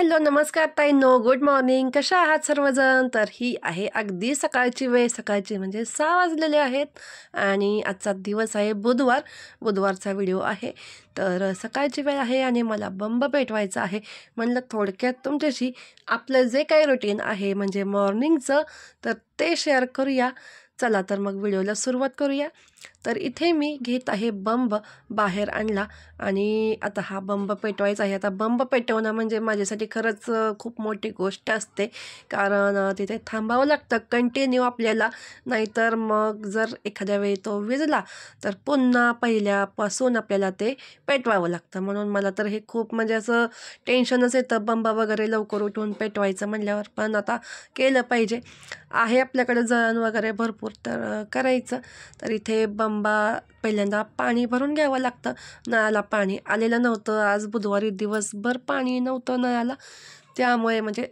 Hello नमस्कार ताईंनो, good morning. कशा आहात सर्वजण? तर ही आहे अगदी सकाळची वेळ. सकाळची म्हणजे 6 वाजलेले आहेत आणि आजचा दिवस आहे बुधवार. बुधवारचा व्हिडिओ आहे. तर सकाळची वेळ आहे आणि मला बंब पेटवायचा आहे. म्हणलं थोडक्यात तुमच्याशी आपलं जे काही रुटीन आहे म्हणजे मॉर्निंगचं, तर ते शेअर करूया. चला तर मग व्हिडिओला सुरुवात करूया. तर इथे मी घेत आहे बंब, बाहेर आणला आणि आता हा बंब पेटवायचा आहे. आता बंब पेटवणं म्हणजे माझ्यासाठी खरंच खूप मोठी गोष्ट असते, कारण तिथे थांबावं लागतं कंटिन्यू आपल्याला. नाहीतर मग जर एखाद्या वेळी तो विझला तर पुन्हा पहिल्यापासून आपल्याला ते पेटवावं लागतं. म्हणून मला तर हे खूप म्हणजे असं टेन्शनच येतं बंब वगैरे लवकर उठून पेटवायचं म्हणल्यावर. पण आता केलं पाहिजे, आहे आपल्याकडे जळण वगैरे भरपूर, तर करायचं. तर इथे बंबा पहिल्यांदा पाणी भरून घ्यावं लागतं. नळाला पाणी आलेलं नव्हतं, आज बुधवारी दिवसभर पाणी नव्हतं नळाला. त्यामुळे म्हणजे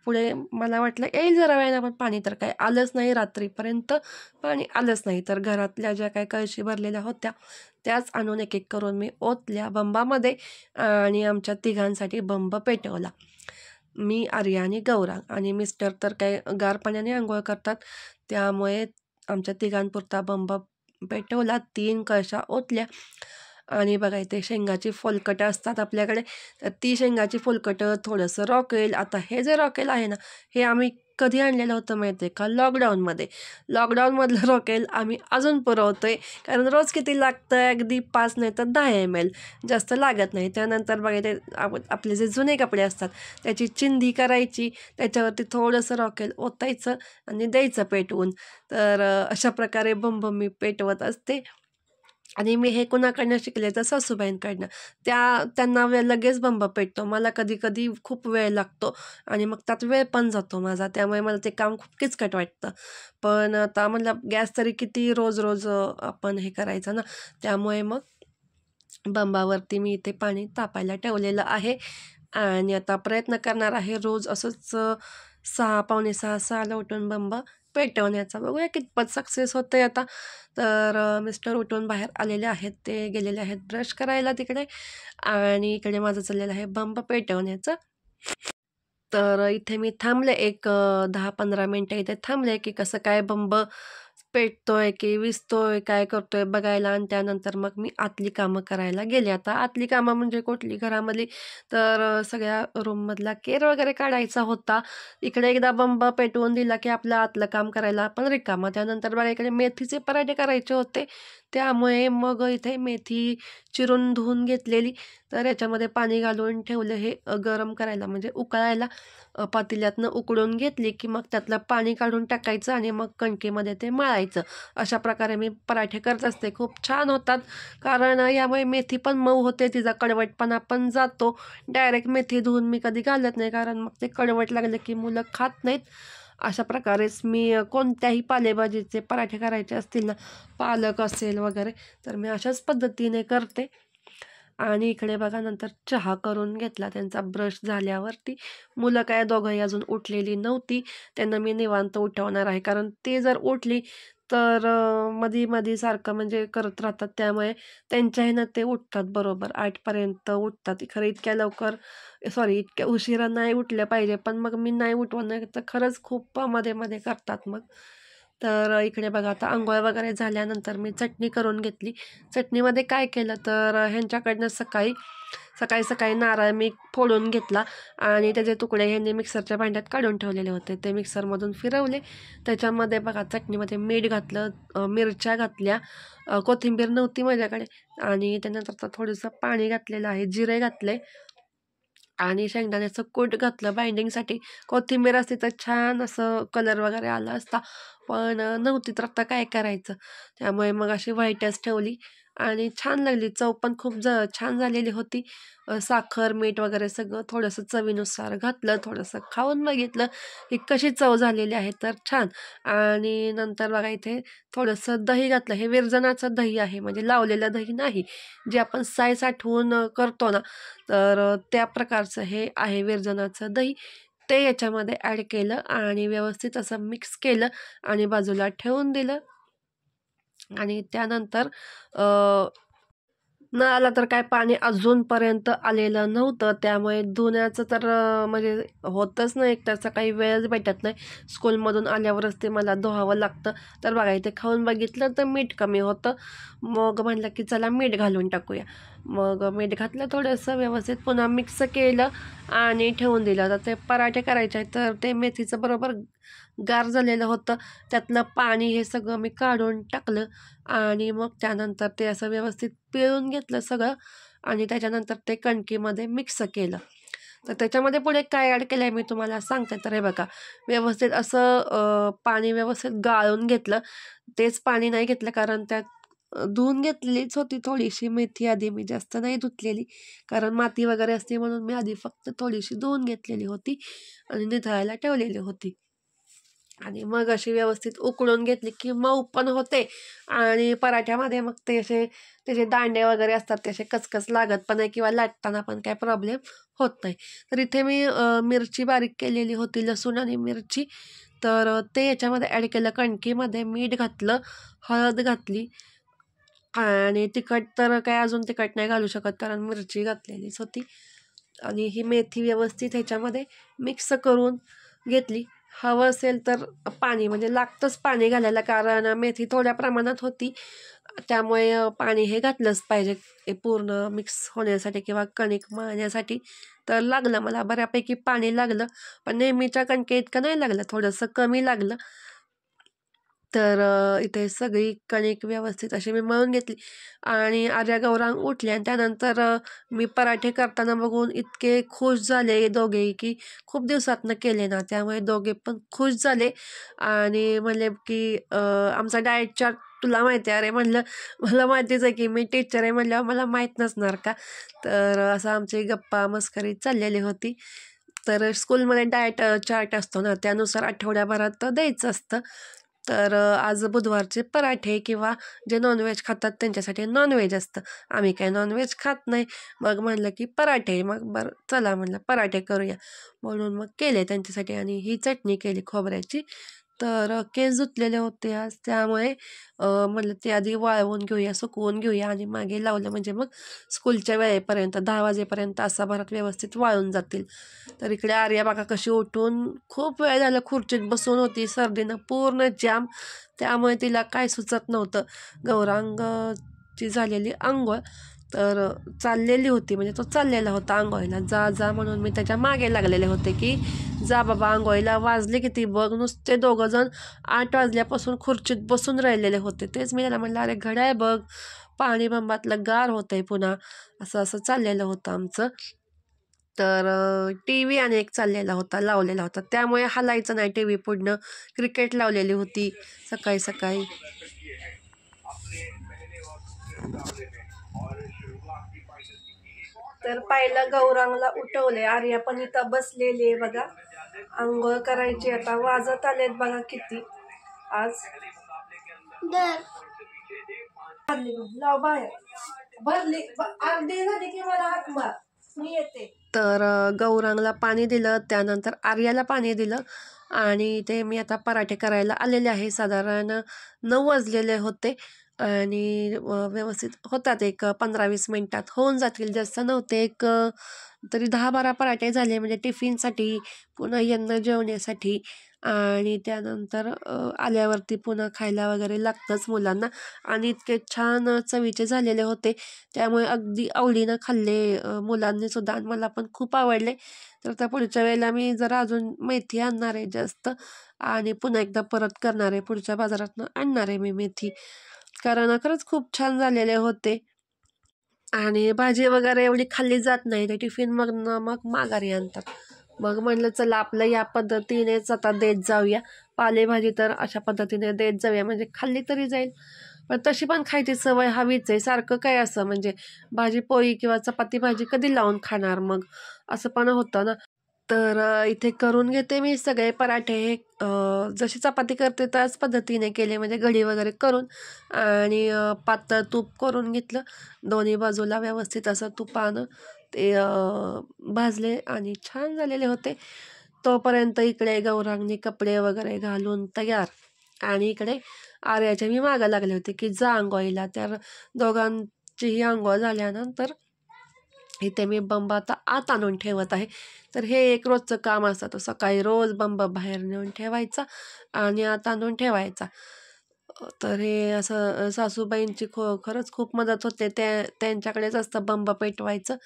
पुढे मला वाटलं येईल जरा वेळेला, पण पाणी तर काही आलंच नाही. रात्रीपर्यंत पाणी आलंच नाही. तर घरातल्या ज्या काही कळशी भरलेल्या होत्या त्याच आणून एक एक करून मी ओतल्या बंबामध्ये आणि आमच्या तिघांसाठी बंब पेटवला. मी, आर्या आणि गौरांग. आणि मिस्टर तर काय गार पाण्याने आंघोळ करतात, त्यामुळे आमच्या तिघांपुरता बंब पेटवला. 3 कळशा ओतल्या. आणि बघा इथे शेंगाची फोलकटं असतात आपल्याकडे, तर ती शेंगाची फोलकटं, थोडंसं रॉकेल. आता हे जे रॉकेल आहे ना, हे आम्ही कधी आणलेलं होतं माहिती आहे का? लॉकडाऊनमध्ये. लॉकडाऊनमधलं रॉकेल आम्ही अजून पुरवतोय, कारण रोज किती लागतं? अगदी 5 नाही तर 10 ml, जास्त लागत नाही. त्यानंतर बघा ते आपले जे जुने कपडे असतात त्याची चिंधी करायची, त्याच्यावरती थोडंसं रॉकेल ओतायचं आणि द्यायचं पेटवून. तर अशा प्रकारे बंब मी पेटवत असते. आणि मी हे कुणाकडनं शिकले तर सासूबाईंकडनं. त्यांना लगेच बंब पेटतो. मला कधी कधी खूप वेळ लागतो आणि मग त्यात वेळ पण जातो माझा, त्यामुळे मला ते काम खूप किचकट वाटतं. पण आता म्हणलं गॅस तरी किती रोज रोज आपण हे करायचं ना, त्यामुळे मग बंबावरती मी इथे पाणी तापायला ठेवलेलं आहे. आणि आता प्रयत्न करणार आहे रोज असंच 6, पावणे 6ला उठून बंब पेटवण्याचा. बघूया कितपत सक्सेस होतंय आता. तर मिस्टर उठून बाहेर आलेले आहेत, ते गेलेले आहेत ब्रश करायला तिकडे, आणि इकडे माझं चाललेलं आहे बंब पेटवण्याचं. तर इथे मी थांबले एक 10-15 मिनटं इथे थांबले, की कसं काय बंब पेटतोय की विझतोय, काय करतोय बघायला. आणि त्यानंतर मग मी आतली कामं करायला गेले. आता आतली कामं म्हणजे कुठली घरामधली, तर सगळ्या रूममधला केर वगैरे काढायचा होता. इकडे एकदा बंब पेटवून दिला की आपलं आतलं काम करायला आपण रिकामं. त्यानंतर बघा इकडे मेथीचे पराठे करायचे होते, त्यामुळे मग इथे मेथी चिरून धुवून घेतलेली, तर याच्यामध्ये पाणी घालून ठेवलं हे गरम करायला म्हणजे उकळायला. पातेल्यातनं उकळून घेतली की मग त्यातलं पाणी काढून टाकायचं आणि मग कणकेमध्ये ते मळायचं. अशा प्रकारे मी पराठे करत असते. खूप छान होतात, कारण यामुळे मेथी पण मऊ होते, तिचा कडवटपणा पण जातो. डायरेक्ट मेथी धुवून मी कधी घालत नाही, कारण मग ते कडवट लागले की मुलं खात नाहीत. अशा प्रकारेच मी कोणत्याही पालेभाजीचे पराठे करायचे असतील ना, पालक असेल वगैरे, तर मी अशाच पद्धतीने करते. आणि इकडे बघा नंतर चहा करून घेतला त्यांचा ब्रश झाल्यावरती. मुलं काय दोघंही अजून उठलेली नव्हती, त्यांना मी निवांत उठवणार आहे, कारण ते जर उठली तर मधी मधी सारखं म्हणजे करत राहतात. त्यामुळे त्यांच्या ह्यानं ते उठतात, बरोबर 8पर्यंत उठतात. खरं इतक्या लवकर, सॉरी, इतक्या उशिरा नाही उठल्या पाहिजे, पण मग मी नाही उठवणार तर खरंच खूप मध्ये मध्ये करतात मग. तर इकडे बघा आता आंघोळ वगैरे झाल्यानंतर मी चटणी करून घेतली. चटणीमध्ये काय केलं तर ह्यांच्याकडनं सकाळी सकाळी सकाळी नारळ मी फोडून घेतला आणि त्याचे तुकडे ह्यांनी मिक्सरच्या भांड्यात काढून ठेवलेले होते, ते मिक्सरमधून फिरवले. त्याच्यामध्ये बघा चटणीमध्ये मीठ घातलं, मिरच्या घातल्या, कोथिंबीर नव्हती माझ्याकडे, आणि त्यानंतर थोडंसं पाणी घातलेलं आहे, जिरे घातले आणि शेंगदाण्याचं कूट घातलं बाइंडिंगसाठी. कोथिंबीर असती तर छान असं कलर वगैरे आला असता, पण नव्हती तर आता काय करायचं. त्यामुळे मग अशी व्हाईटच ठेवली आणि छान लागली. चव पण खूप छान झालेली होती. साखर, मीठ वगैरे सगळं थोडंसं चवीनुसार घातलं. थोडंसं खाऊन बघितलं की कशी चव झालेली आहे, तर छान. आणि नंतर बघा इथे थोडंसं दही घातलं. हे विरजणाचं दही आहे, म्हणजे लावलेलं दही नाही, जे आपण साय साठवून करतो ना, तर त्या प्रकारचं हे आहे विरजणाचं दही. ते याच्यामध्ये ॲड केलं आणि व्यवस्थित असं मिक्स केलं आणि बाजूला ठेवून दिलं. आणि त्यानंतर नळाला तर काय पाणी अजूनपर्यंत आलेलं नव्हतं, त्यामुळे धुण्याचं तर म्हणजे होतच नाही. एक तर सकाळी वेळच भेटत नाही, स्कूलमधून आल्यावरच ते मला धुवावं लागतं. तर बघा इथे खाऊन बघितलं तर मीठ कमी होतं. मग म्हटलं की चला मीठ घालून टाकूया. मग मीठ घातलं थोडंसं, व्यवस्थित पुन्हा मिक्स केलं आणि ठेवून दिलं. तर ते पराठे करायचे आहेत, तर ते मेथीचं बरोबर गार झालेलं होतं. त्यातलं पाणी हे सगळं मी काढून टाकलं आणि मग त्यानंतर ते असं व्यवस्थित पिळून घेतलं सगळं आणि त्याच्यानंतर ते कणकीमध्ये मिक्स केलं. तर त्याच्यामध्ये पुढे काय ॲड केलं आहे मी तुम्हाला सांगते. तर हे बघा, व्यवस्थित असं पाणी व्यवस्थित गाळून घेतलं. तेच पाणी नाही घेतलं कारण त्यात धुवून घेतलीच होती थोडीशी मेथी आधी, मी जास्त नाही धुतलेली कारण माती वगैरे असते म्हणून मी आधी फक्त थोडीशी धुवून घेतलेली होती आणि निथळायला ठेवलेली होती. आणि मग अशी व्यवस्थित उकळून घेतली की मऊ पण होते आणि पराठ्यामध्ये मग ते असे त्याचे दांडे वगैरे असतात ते असे कचकच लागत पण नाही किंवा लाटताना पण काय प्रॉब्लेम होत नाही. तर इथे मी मिरची बारीक केलेली होती, लसूण आणि मिरची, तर ते याच्यामध्ये ॲड केलं. कणकीमध्ये मीठ घातलं, हळद घातली आणि तिखट तर काय अजून तिखट नाही घालू शकत कारण मिरची घातलेलीच होती. आणि ही मेथी व्यवस्थित ह्याच्यामध्ये मिक्स करून घेतली. हवं असेल तर पाणी म्हणजे लागतंच पाणी घालायला कारण मेथी थोड्या प्रमाणात होती, त्यामुळे पाणी हे घातलंच पाहिजे हे पूर्ण मिक्स होण्यासाठी किंवा कणिक मळण्यासाठी. तर लागलं मला बऱ्यापैकी पाणी लागलं, पण नेहमीच्या कणके इतकं नाही लागलं, थोडंसं कमी लागलं. तर इथे सगळी कणिक व्यवस्थित अशी मी मळून घेतली आणि आर्या गौरांग उठले आणि त्यानंतर मी पराठे करताना बघून इतके खुश झाले दोघेही की खूप दिवसातनं केले ना, त्यामुळे दोघे पण खुश झाले आणि म्हणले की आमचा डाएट चार्ट तुला माहिती आहे. अरे म्हणलं मला माहितीच आहे की मी टीचर आहे म्हणल्यावर मला माहीत नसणार का. तर असं आमची गप्पा मस्करी चाललेली होती. तर स्कूलमध्ये डाएट चार्ट असतो ना, त्यानुसार आठवड्याभरात द्यायचं असतं. तर आज बुधवारचे पराठे किंवा जे नॉनव्हेज खातात त्यांच्यासाठी नॉनव्हेज असतं. आम्ही काही नॉनव्हेज खात नाही. मग म्हणलं की पराठे, मग बरं चला म्हणलं पराठे करूया म्हणून मग केले त्यांच्यासाठी आणि ही चटणी केली खोबऱ्याची. तर केस धुतलेले होते आज, त्यामुळे म्हणलं ते आधी वाळवून घेऊया, सुकवून घेऊया आणि मागे लावलं म्हणजे मग स्कूलच्या वेळेपर्यंत 10 वाजेपर्यंत तासाभरात व्यवस्थित वाळून जातील. तर इकडे आर्या बघा कशी उठून खूप वेळ झालं खुर्चीत बसून होती, सर्दीनं पूर्ण जाम, त्यामुळे तिला काय सुचत नव्हतं. गौरांगची झालेली अंघोळ, तर चाललेली होती म्हणजे तो चाललेला होता आंघोळीला, जा जा म्हणून मी त्याच्या मागे लागलेले होते की जा बाबा आंघोळीला, वाजले किती बघ. नुसते दोघंजण 8 वाजल्यापासून खुर्चीत बसून राहिलेले होते. तेच मी त्याला म्हणलं अरे घड्याळ बघ, पाणी बंबातलं गार होतंय पुन्हा, असं असं चाललेलं होतं आमचं. तर टी व्ही आणि एक चाललेला होता, लावलेला होता, त्यामुळे हलायचं नाही टी व्ही पुढनं. क्रिकेट लावलेली होती सकाळी सकाळी. तर पाहिलं गौरांगला उठवले, आर्या पण इथं बसलेली आहे बघा, आंघोळ करायची आता. वाजत आलेत बघा किती आज. लाव बाहेर, भरली अर्धी झाली की मला हाक मार, मी येते. तर गौरांगला पाणी दिलं, त्यानंतर आर्याला पाणी दिलं आणि ते मी आता पराठे करायला आलेले आहे. साधारण 9 वाजलेले होते आणि व्यवस्थित होतात, एक 15-20 मिनटात होऊन जातील, जास्त नव्हते. एक तरी 10-12 पराठे झाले म्हणजे टिफिनसाठी, पुन्हा यांना जेवण्यासाठी आणि त्यानंतर आल्यावरती पुन्हा खायला वगैरे लागतंच मुलांना. आणि इतके छान चवीचे झालेले होते, त्यामुळे अगदी आवडीनं खाल्ले मुलांनी सुद्धा आणि मला पण खूप आवडले. तर त्या पुढच्या वेळेला मी जरा अजून मेथी आणणार आहे जास्त आणि पुन्हा एकदा परत करणार आहे, पुढच्या बाजारातनं आणणार आहे मी मेथी, कारण खरंच खूप छान झालेले होते. आणि भाजी वगैरे एवढी खाल्ली जात नाही, ते टिफिन मग माघारी आणतात. मग म्हणलं चला आपलं या पद्धतीनेच आता देत जाऊया, पालेभाजी तर अशा पद्धतीने देत जाऊया म्हणजे खाल्ली तरी जाईल. पण तशी पण खायची सवय हवीच आहे, सारखं काय असं म्हणजे भाजी पोळी किंवा चपाती भाजी कधी लावून खाणार, मग असं पण होतं ना. तर इथे करून घेते मी सगळे पराठे हे, जशी चपाती करते त्याच पद्धतीने केले म्हणजे घडी वगैरे करून आणि पातळ तूप करून घेतलं, दोन्ही बाजूला व्यवस्थित असं तुपानं ते भाजले आणि छान झालेले होते. तोपर्यंत इकडे गौरांगनी कपडे वगैरे घालून तयार आणि इकडे आर्याच्या मी मागं लागले होते की जा अंघोळीला. त्या दोघां आजचीही आंघोळ झाल्यानंतर इथे मी बंब आता आत आणून ठेवत आहे. तर हे एक रोजचं काम असतं. तर सकाळी रोज बंब बाहेर नेऊन ठेवायचा आणि आत आणून ठेवायचा. तर हे असं सासूबाईंची खरंच खूप मदत होते. त्यांच्याकडेच असतं बंब पेटवायचं.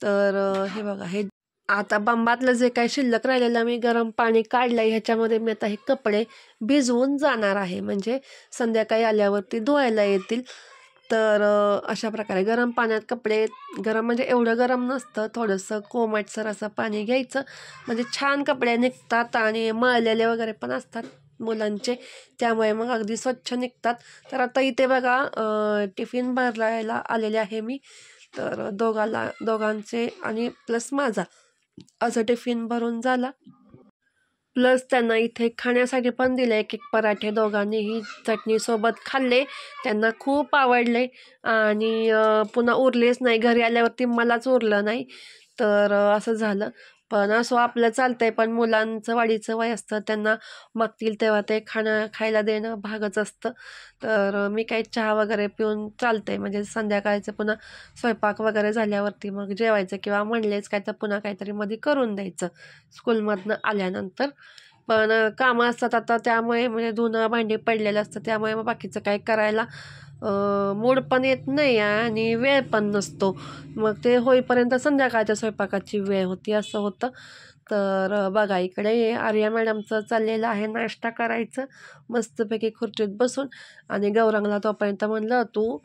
तर हे बघा, हे आता बंबातलं जे काही शिल्लक राहिलेलं मी गरम पाणी काढलं आहे, ह्याच्यामध्ये मी आता हे कपडे भिजवून जाणार आहे. म्हणजे संध्याकाळी आल्यावरती धुवायला येतील. तर अशा प्रकारे गरम पाण्यात कपडे, गरम म्हणजे एवढं गरम नसतं, थोडंसं कोमटसर असं पाणी घ्यायचं, म्हणजे छान कपडे निघतात आणि मळलेले वगैरे पण असतात मुलांचे, त्यामुळे मग अगदी स्वच्छ निघतात. तर आता इथे बघा टिफिन भरायला आलेले आहे मी. तर दोघांचे आणि प्लस माझा असं टिफिन भरून झाला. प्लस त्यांना इथे खाण्यासाठी पण दिले एक पराठे. दोघांनीही चटणीसोबत खाल्ले, त्यांना खूप आवडले आणि पुन्हा उरलेच नाही. घरी आल्यावरती मलाच उरलं नाही. तर असं झालं. पण असं आपलं चालतंय, पण मुलांचं वाढीचं वय असतं, त्यांना मागतील तेव्हा ते खायला देणं भागच असतं. तर मी काही चहा वगैरे पिऊन चालते, म्हणजे संध्याकाळचं पुन्हा स्वयंपाक वगैरे झाल्यावरती मग जेवायचं, किंवा म्हणलेच काय तर पुन्हा काहीतरी मध्ये करून द्यायचं स्कूलमधनं आल्यानंतर. पण कामं असतात आता, त्यामुळे म्हणजे धुणं भांडी पडलेलं असतं, त्यामुळे मग बाकीचं काही करायला मूड पण येत नाही आणि वेळ पण नसतो. मग ते होईपर्यंत संध्याकाळच्या स्वयंपाकाची वेळ होती, असं होतं. तर बघा, इकडे आर्या मॅडमचं चाललेलं आहे नाश्ता करायचं मस्तपैकी खुर्चीत बसून. आणि गौरांगला तोपर्यंत म्हणलं, तू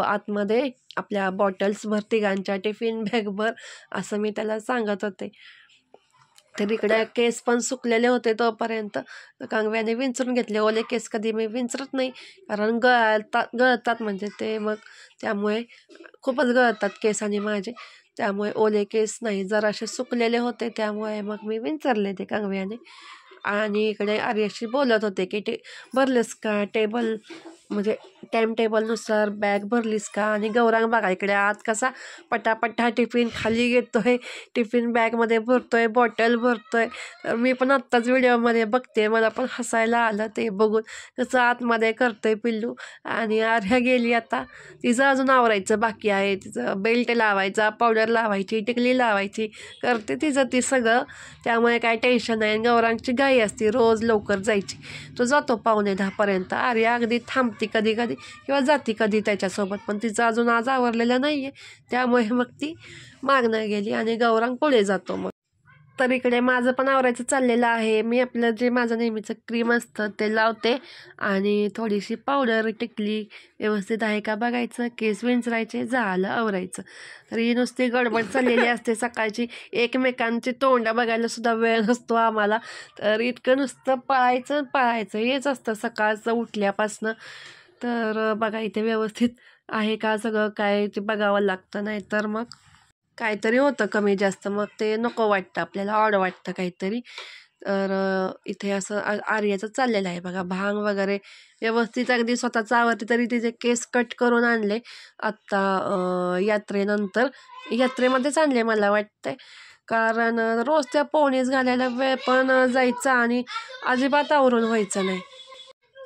आतमध्ये आपल्या बॉटल्स भर, तिघांच्या टिफिन बॅग भर, असं मी त्याला सांगत होते. तर इकडे केस पण सुकलेले होते तोपर्यंत कांगव्याने विंचरून घेतले. ओले केस कधी मी विंचरत नाही, कारण गळतात म्हणजे ते, मग त्यामुळे खूपच गळतात केसांनी माझे, त्यामुळे ओले केस नाही, जरासे सुकलेले होते, त्यामुळे मग मी विंचरले ते कांगव्याने. आणि इकडे आर्याशी बोलत होते की भरलेस का टेबल, म्हणजे टाईम टेबलनुसार बॅग भरलीस का. आणि गौरांग बघा इकडे आत कसा पटापटा टिफिन खाली घेतोय, टिफिन बॅगमध्ये भरतोय, बॉटल भरतोय. तर मी पण आत्ताच व्हिडिओमध्ये बघते, मला पण हसायला आलं ते बघून, कसं आतमध्ये करतोय पिल्लू. आणि आर्या गेली आता, तिचं अजून आवरायचं बाकी आहे, तिचं बेल्ट लावायचा, पावडर लावायची, टिकली लावायची, करते तिचं ती सगळं, त्यामुळे काय टेन्शन नाही. गौरांगची घाई असते रोज लवकर जायची, तो जातो 9:45पर्यंत. आर्या अगदी थांबती कधी कधी किंवा जाती कधी त्याच्यासोबत, पण तिचं अजून आज आवरलेलं नाही आहे, त्यामुळे मग ती मागणं गेली आणि गौरांग पुढे जातो. मग तर इकडे माझं पण आवरायचं चाललेलं आहे. मी आपलं जे माझं नेहमीचं क्रीम असतं ते लावते आणि थोडीशी पावडर, टिकली व्यवस्थित आहे का बघायचं, केस विंचरायचे, झालं आवरायचं. तर ही नुसती गडबड चाललेली असते सकाळची, एकमेकांची तोंड बघायला सुद्धा वेळ नसतो आम्हाला. तर इतकं नुसतं पळायचं हेच असतं सकाळचं उठल्यापासनं. तर बघा इथे व्यवस्थित आहे का सगळं, काय ते बघावं लागतं, नाही तर मग काहीतरी होतं कमी जास्त, मग ते नको वाटतं आपल्याला, ऑड वाटतं काहीतरी. तर इथे असं आर्याचं चाललेलं आहे बघा, भांग वगैरे व्यवस्थित अगदी स्वतःचं आवडते, तरी तिचे केस कट करून आणले आत्ता यात्रेनंतर. यात्रेमध्येच आणले मला वाटतंय, कारण रोज त्या पोणीच घालायला वेळ पण जायचा आणि अजिबात आवरून व्हायचं नाही.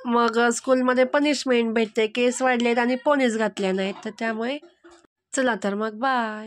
मग स्कूलमध्ये पनिशमेंट भेटते, केस वाढलेत आणि पोनीज घातल्या नाहीत, तर त्यामुळे चला तर मग बाय.